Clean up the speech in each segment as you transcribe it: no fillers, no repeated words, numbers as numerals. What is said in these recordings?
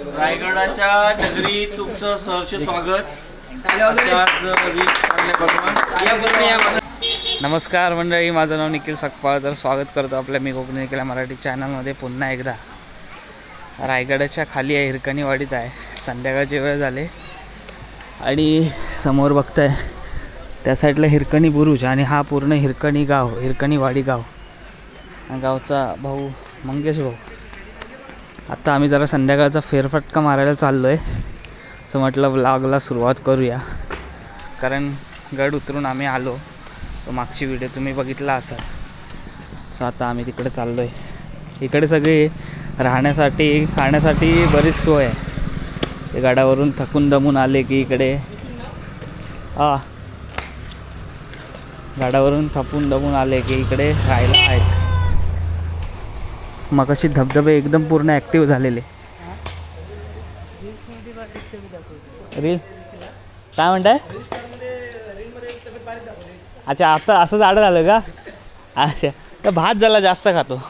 रायगडाच्या नगरीत तुमचं सहर्ष स्वागत. नमस्कार मंडळी, माझं नाव निखिल सकपाळ. तर स्वागत करतो आपल्या मी कोकणी निखिल मराठी चॅनलमध्ये पुन्हा एकदा. रायगडाच्या खाली आहे, हिरकणीवाडीत आहे. संध्याकाळची वेळ झाले आणि समोर बघताय त्या साईडला हिरकणी बुरुज आणि हा पूर्ण हिरकणी गाव, हिरकणीवाडी गाव. गावचा भाऊ मंगेश भाऊ. आता आम्ही जरा संध्याकाळचा फेरफटका मारायला चाललो आहे. असं म्हटलं व्लॉगला सुरुवात करूया, कारण गड उतरून आम्ही आलो. तो मागची व्हिडिओ तुम्ही बघितला असाल. सो आता आम्ही तिकडे चाललो आहे. इकडे सगळे राहण्यासाठी खाण्यासाठी बरीच सोय आहे. ते गडावरून थकून दमून आले की इकडे गडावरून थकून दमून आले की इकडे राहायला आहेत. मग अशी धबधबे एकदम पूर्ण ॲक्टिव्ह झालेले. रील काय म्हणताय? अच्छा, आता असं झाडं झालं का? अच्छा, तर भात झाला जास्त खातो.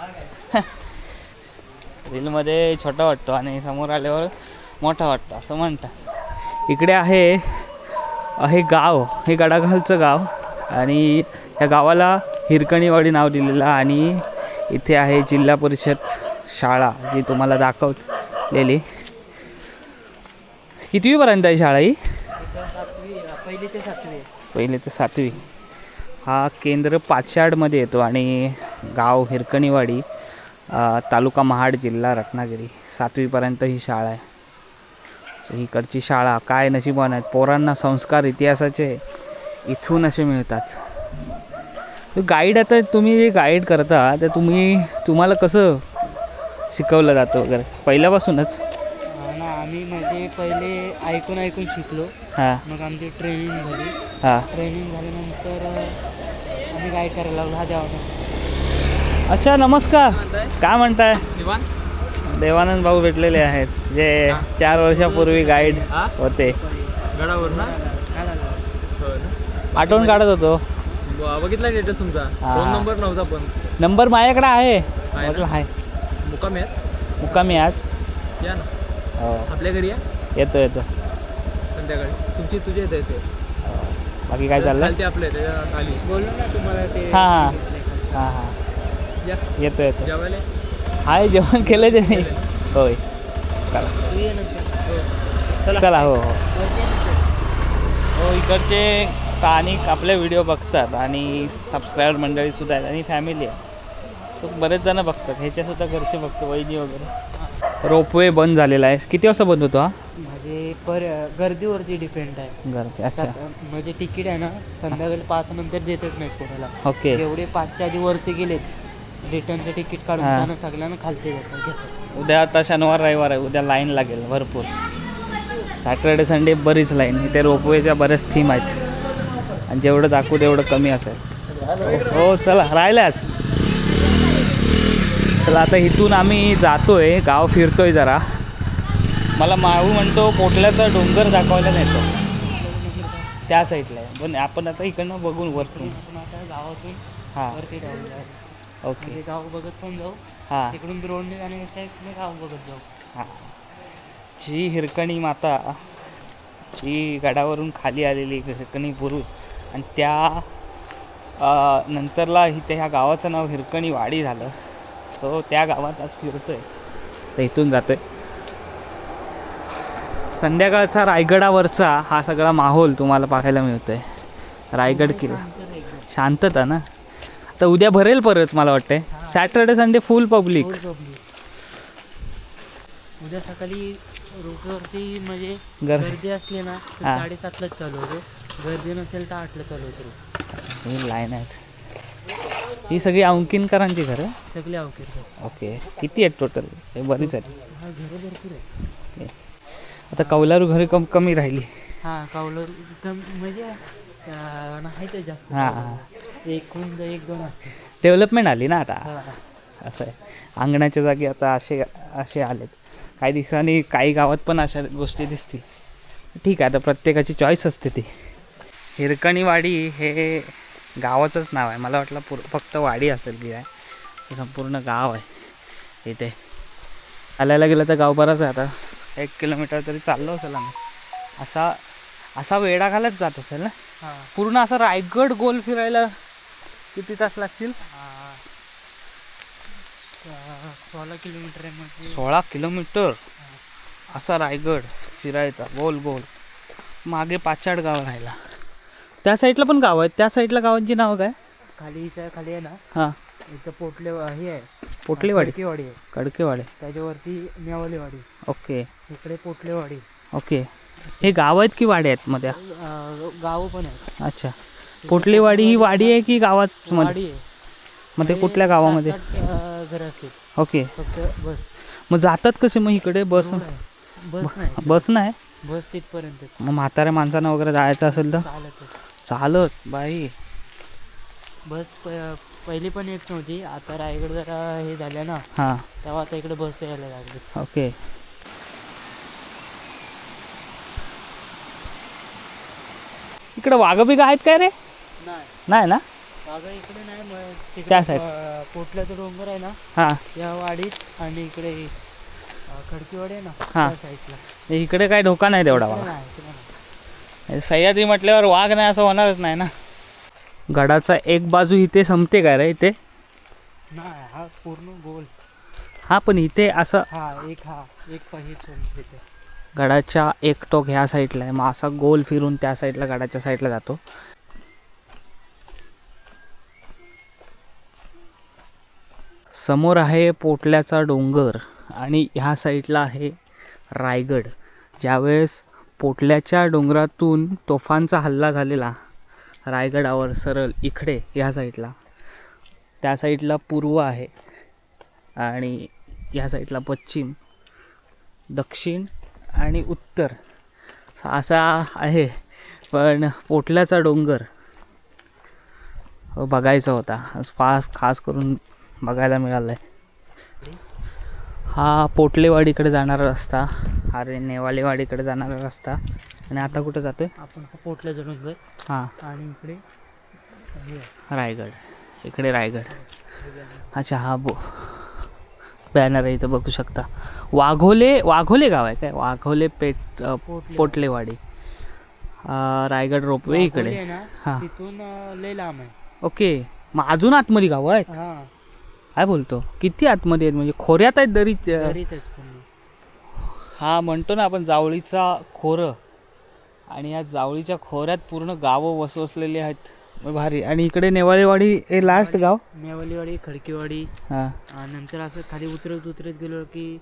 रीलमध्ये छोटा वाटतो आणि समोर आल्यावर मोठा वाटतो असं म्हणतात. इकडे आहे गाव, हे गडाखालचं गाव आणि या गावाला हिरकणीवाडी नाव दिलेलं. आणि इथे आहे जिल्हा परिषद शाळा, जी तुम्हाला दाखवलेली. कितवीपर्यंत आहे शाळा ही? पहिली ते सातवी. हा केंद्र पाचाडमध्ये येतो आणि गाव हिरकणीवाडी, तालुका महाड, जिल्हा रत्नागिरी. 7वीपर्यंत ही शाळा आहे. सो इकडची शाळा काय नशिबान आहेत. पोरांना संस्कार इतिहासाचे इथून असे मिळतात. गाईड, आता तुम्ही जे गाईड करता तर तुम्हाला कसं शिकवलं जातं वगैरे पहिल्यापासूनच? ना आम्ही म्हणजे पहिले ऐकून शिकलो. हां. मग आमची ट्रेनिंग झाली. हां. ट्रेनिंग झाल्यानंतर आम्ही गाईड करायला लागलो. हा देवानंद. अच्छा, नमस्कार. काय म्हणताय? देवानंद भाऊ भेटलेले आहेत, जे 4 वर्षापूर्वी गाईड होते. गडावर ना आठवण काढत होतो. बघितला डेटस तुमचा. फोन नंबर नव्हता पण नंबर माझ्याकडे आहे. म्हटलं आहे. मुक्कामी आज या ना. हो, आपल्या घरी या. येतो संध्याकाळी तुझे येते. बाकी काय चाललं? खालते आपल्या खाली बोललो ना तुम्हाला ते. हां येतो जेवायला हाय. जेवण केलं ते नाही. होय, चला. हो. इकडचे स्थानिक आपले व्हिडिओ बघतात आणि सबस्क्रायबर मंडळीसुद्धा आहेत आणि फॅमिली आहे. सो बरेच जण बघतात. ह्याच्यासुद्धा घरचे बघतो, वहिनी वगैरे. रोपवे बंद झालेला आहे. किती वाजता बंद होतो हा? म्हणजे गर्दीवरती डिपेंड आहे. गर्दी. अच्छा. म्हणजे तिकीट आहे ना संध्याकाळी 5 नंतर देतच नाहीत कोणाला. ओके. जेवढे 5च्या आधी वरती गेलेत रिटर्नचं तिकीट काढून त्यांना सगळ्यांना खालते घेतात. उद्या आता शनिवार रविवार आहे. उद्या लाईन लागेल भरपूर. सॅटर्डे संडे बरीच लाईन. इथे रोपवेच्या बऱ्याच थीम आहेत आणि जेवढं दाखवू तेवढं कमी असेल. हो चला, राहिल्याच. चला आता इथून आम्ही जातोय, गाव फिरतोय जरा. मला माळू म्हणतो पोटल्याचा डोंगर दाखवायला नेतो. त्या साईडला आहे, पण आपण आता इकडनं बघून वरतून. आता गावातून वरती जाऊ. ओके. गाव बघत पण जाऊ. हां. तिकडून रोडने जाण्यापेक्षा इकडे गाव बघत जाऊ. हां. जी हिरकणी माता, जी गडावरून खाली आलेली हिरकणी बुरुज, आणि त्या नंतरला इथे ह्या गावाचं नाव हिरकणीवाडी झालं. सो त्या गावात आज फिरतोय, तर इथून जातोय. संध्याकाळचा रायगडावरचा हा सगळा माहोल तुम्हाला पाहायला मिळतोय. रायगड किल्ला शांतता ना. आता उद्या भरेल परत मला वाटतंय. सॅटर्डे संडे फुल पब्लिक. उद्या सकाळी रोडवरती म्हणजे गर्दी असली ना तर 7:30लाच चालू होतो. गर्दी नसेल तर 8ला चालू होतो. ही लाईन आहेत. ही सगळी अंकिनकरांची घरं? सगळे अवघड. ओके. किती आहेत टोटल? हे बरीच आहेत. हा, घरं भरपूर आहे. आता कौलारू घरे कमी राहिली. हां, कौलारू म्हणजे नाही ते जास्त. हां. एक 2 असते. डेव्हलपमेंट आली ना आता. असं आहे. अंगणाच्या जागी आता असे आलेत. काही दिवसांनी काही गावात पण अशा गोष्टी दिसतील. ठीक आहे, आता प्रत्येकाची चॉईस असते ती. हिरकणीवाडी हे गावाचंच नाव आहे. मला वाटलं फक्त वाडी असेल की काय. संपूर्ण गाव आहे इथे. चालायला गेलं तर गाव बराच आहे. आता 1 किलोमीटर तरी चाललो असेल आम्ही. असा वेडा घालत जात असेल ना. हा पूर्ण असं रायगड गोल फिरायला किती तास लागतील? 16 किलोमीटर आहे म्हणजे 16 किलोमीटर असा रायगड फिरायचा गोल गोल. मागे पाचाड गाव राहिला. त्या साईडला पण गाव आहेत. त्या साईडला गावांची नाव काय? खाली इथं खाली आहे ना, हां इथं पोटले हे आहे, पोटलेवाडी, खडकेवाडी आहे, कडकेवाडी. त्याच्यावरती मेवालीवाडी, ओके इकडे पोटलेवाडी. ओके. हे गाव आहेत की वाडी आहेत मध्ये? गाव पण आहे. अच्छा. पोटलेवाडी ही वाडी आहे की गावात मध्ये? वाडी आहे. मध्ये कुठल्या गावामध्ये? 7-8 घरं असतील ओके. फक्त. बस मग जातात कसे मग इकडे? बस रोड आहे. बस नाही, बस नाही. बस तिथपर्यंत मग म्हाताऱ्या माणसांना वगैरे जायचं असेल तर चालत. चालत बाई. बस पहिली पण येत नव्हती, आता रायगड जरा हे झालं ना, हां तेव्हा आता इकडे बस यायला लागली. ओके. इकडे वाघ बिघ आहेत काय रे? नाही नाही ना. बागा इकडे नाही, मग तिकडे त्या side. पोटल्याचं डोंगर आहे ना, हां या वाडीत, आणि इकडे खडकीवाडी आहे ना, हा. त्या साईडला. इकडे काय धोका नाही तेवढा इकडे वाघ. नाही, इकडे नाही. सह्याद्री म्हटल्यावर वाघ नाही असं होणारच नाही ना. गडाचा एक बाजू इथे संपते काय रे? इथे नाही, हा पूर्ण गोल. हा पण इथे असं हा एक पाहिजे सोडून तिथे. गडाच्या एक टोक ह्या साईडला आहे, मग असा गोल फिरून त्या साईडला गडाच्या साईडला जातो. समोर आहे पोटल्याचा डोंगर आणि ह्या साईडला आहे रायगड. ज्यावेळेस पोटल्याच्या डोंगरातून तोफांचा हल्ला झालेला रायगडावर सरळ इकडे ह्या साईडला, त्या साईडला पूर्व आहे आणि ह्या साईडला पश्चिम, दक्षिण आणि उत्तर असा आहे. पण पोटल्याचा डोंगर बघायचा होता, खास करून बघायला मिळालं आहे. हा पोटलेवाडीकडे जाणारा रस्ता, अरे नेवालेवाडीकडे जाणारा रस्ता. आणि आता कुठं जातोय आपण? पोटल्या डोंगर. हां आणि इकडे हे आहे. रायगड. इकडे रायगड. अच्छा हा बॅनर आहे इथं बघू शकता. वाघोले गाव आहे काय? वाघोले पोटलेवाडी. रायगड रोपवे इकडे. वाघोली आहे ना, हां तिथून लय लांब आहे. ओके. मग अजून आतमध्ये गाव आहेत? हा, काय बोलतो? किती आतमध्ये आहेत म्हणजे? खोऱ्यात आहेत दरीच? दरीतच पूर्ण. हा म्हणतो ना आपण जावळीचा खोरं, आणि या जावळीच्या खोऱ्यात पूर्ण गावं वसवसलेली आहेत. भारी. आणि इकडे नेवाळेवाडी हे लास्ट गाव. मेवालीवाडी, खडकीवाडी. हां नंतर असं खाली उतरत गेलो की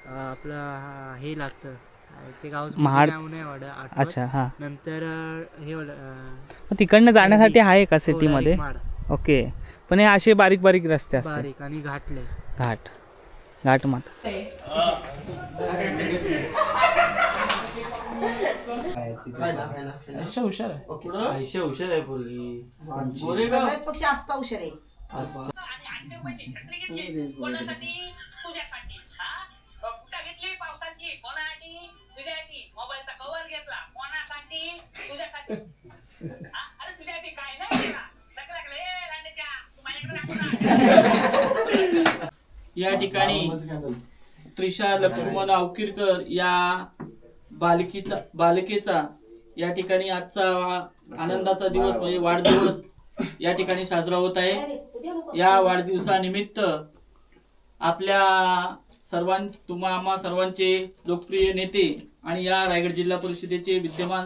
आपलं हे लागतं, ते गाव महाड. नाही वाटत. अच्छा हां. नंतर हे मग तिकडनं जाण्यासाठी आहे का सिटीमध्ये? ओके. पण हे असे बारीक बारीक रस्ते असतात. बारीक आणि घाटले. घाट मात. आयुष्य हुशार आहे बोलली. सगळ्यात पक्षी असता हुशार आहे. या ठिकाणी त्रिशा लक्ष्मण अवकिरकर या बालिकेचा या ठिकाणी आजचा आनंदाचा दिवस म्हणजे वाढदिवस या ठिकाणी साजरा होत आहे. या वाढदिवसानिमित्त आपल्या आम्हा सर्वांचे लोकप्रिय नेते आणि या रायगड जिल्हा परिषदेचे विद्यमान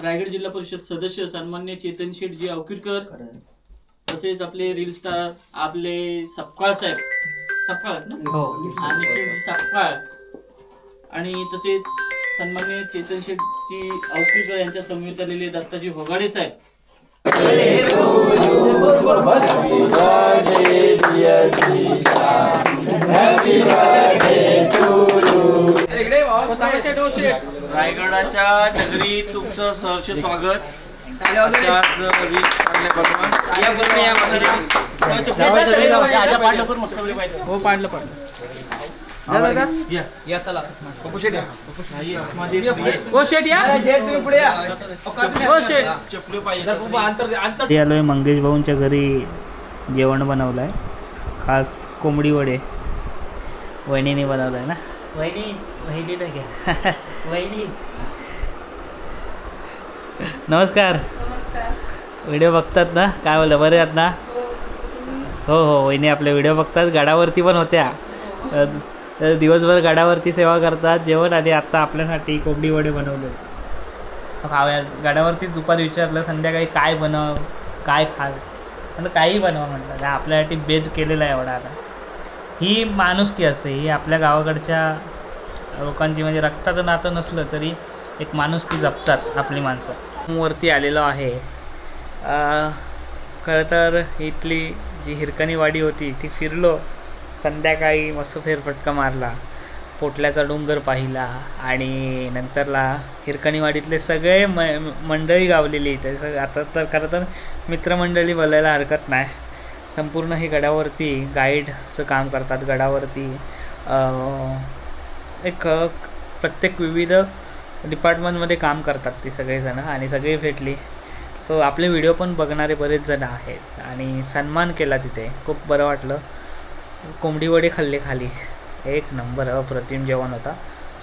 रायगड जिल्हा परिषद सदस्य सन्मान्य चेतन शेठजी अवकिरकर, तसेच आपले रील स्टार आपले सपकाळ साहेब, सपकाळ ना, निखिलजी सपकाळ, आणि तसेच सन्मान्य चेतन शेठजी अवकिरकर यांच्या समवेत आलेले दत्ताजी होगाडे साहेब. रायगडाच्या नगरी तुमचं सहर्ष स्वागत. आज वीज काढल्यापासून या बरोबर या हो पाडलं आलोय मंगेश भाऊंच्या घरी. जेवण बनवलंय खास कोंबडी वडे वहिनीने बनवलंय ना. वहिनी वहिनीला घ्या वहिनी नमस्कार. व्हिडिओ बघतात ना? काय बोललं, बरे आहात ना? हो हो, वहिनी आपले व्हिडिओ बघतात. गडावरती पण होत्या. तर दिवसभर गडावरती सेवा करतात, जेवण. आणि आत्ता आपल्यासाठी कोंबडी वडे बनवले. खाव्या. गडावरतीच दुपारी विचारलं संध्याकाळी काय बनव, काय खाल, आता काही बनवा म्हटलं. आपल्यासाठी बेद केलेला आहे एवढा. आता ही माणुसकी असते, ही आपल्या गावाकडच्या लोकांची. म्हणजे रक्ताचं नातं नसलं तरी एक माणुसकी जपतात आपली माणसं. वरती आलेलो आहे. खरं तर इथली जी हिरकणीवाडी होती ती फिरलो. संध्याकाळी मस्त फेरफटका मारला, पोटल्याचा डोंगर पाहिला. आणि नंतरला हिरकणीवाडीतले सगळे मंडळी गावलेली इथे. आता तर खरं तर मित्रमंडळी बोलायला हरकत नाही. संपूर्ण हे गडावरती गाईडचं काम करतात. गडावरती एक प्रत्येक विविध डिपार्टमेंटमध्ये काम करतात ती सगळेजणं. आणि सगळे भेटली. सो आपले व्हिडिओ पण बघणारे बरेच जण आहेत. आणि सन्मान केला तिथे, खूप बरं वाटलं. कोंबडी वडे खाल्ले खाली, एक नंबर अप्रतिम जेवण होता.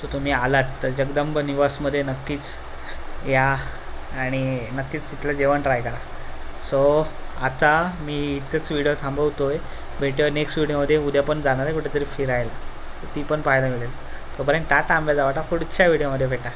सो तुम्ही आलात तर जगदंब निवासमध्ये नक्कीच या आणि नक्कीच तिथलं जेवण ट्राय करा. सो आता मी इथंच व्हिडिओ थांबवतो आहे. भेटूया नेक्स्ट व्हिडिओमध्ये. उद्या पण जाणार आहे कुठेतरी फिरायला, ती पण पाहायला मिळेल. तोपर्यंत टाटा, आंब्याचा वाटा. पुढच्या व्हिडिओमध्ये भेटा.